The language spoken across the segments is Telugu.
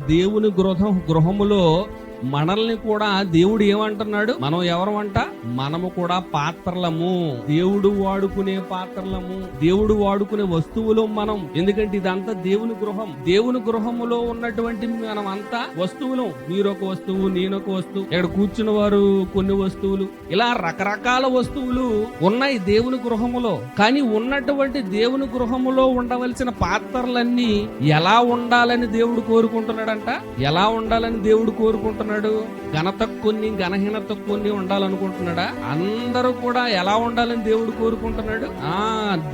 దేవుని గృహములో మనల్ని కూడా దేవుడు ఏమంటున్నాడు? మనం ఎవరమంట? మనము కూడా పాత్రలము, దేవుడు వాడుకునే పాత్రలము, దేవుడు వాడుకునే వస్తువులు మనం. ఎందుకంటే ఇదంతా దేవుని గృహం. దేవుని గృహములో ఉన్నటువంటి మనం అంతా వస్తువులు. మీరొక వస్తువు, నేనొక వస్తువు, ఇక్కడ కూర్చున్న వారు కొన్ని వస్తువులు, ఇలా రకరకాల వస్తువులు ఉన్నాయి దేవుని గృహములో. కానీ ఉన్నటువంటి దేవుని గృహములో ఉండవలసిన పాత్రలన్నీ ఎలా ఉండాలని దేవుడు కోరుకుంటున్నాడంట? ఎలా ఉండాలని దేవుడు కోరుకుంటున్నాడు? ఘనత కొన్ని, ఘనహీనత కొన్ని ఉండాలనుకుంటున్నాడా? అందరూ కూడా ఎలా ఉండాలని దేవుడు కోరుకుంటున్నాడు?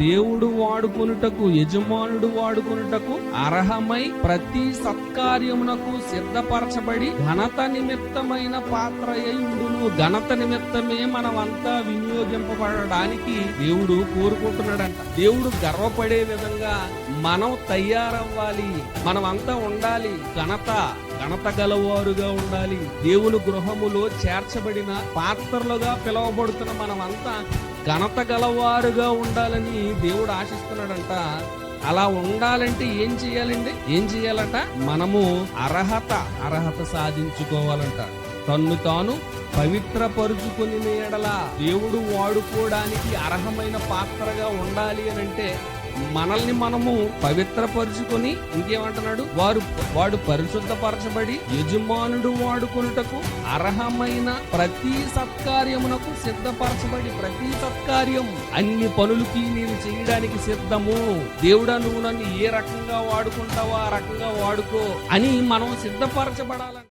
దేవుడు వాడుకొనుటకు, యజమానుడు వాడుకొనుటకు అర్హమై ప్రతి సత్కార్యమునకు సిద్ధపరచబడి ఘనత నిమిత్తమైన పాత్ర అయ్యుండును. ఘనత నిమిత్తమే మనమంతా వినియోగింపబడడానికి దేవుడు కోరుకుంటున్నాడంట. దేవుడు గర్వపడే విధంగా మనం తయారవ్వాలి, మనమంతా ఉండాలి, ఘనత గలవారుగా ఉండాలి. దేవుని గృహములో చేర్చబడిన పాత్రలుగా పిలువబడుతున్న మనమంతా ఘనత గలవారుగా ఉండాలని దేవుడు ఆశిస్తున్నాడంట. అలా ఉండాలంటే ఏం చేయాలండి? ఏం చేయాలంట? మనము అర్హత సాధించుకోవాలంట. తన్ను తాను పవిత్రపరుచుకుని ఎడల దేవుడు వాడుకోవడానికి అర్హమైన పాత్రగా ఉండాలి అని అంటే మనల్ని మనము పవిత్రపరుచుకొని, ఇంకేమంటున్నాడు? వాడు పరిశుద్ధపరచబడి యజమానుడు వాడుకొనుటకు అర్హమైన ప్రతి సత్కార్యమునకు సిద్ధపరచబడి, ప్రతి సత్కార్యం, అన్ని పనులకి నేను చేయడానికి సిద్ధము. దేవుడా, నువ్వు నన్ను ఏ రకంగా వాడుకుంటావో ఆ రకంగా వాడుకో అని మనం సిద్ధపరచబడాలని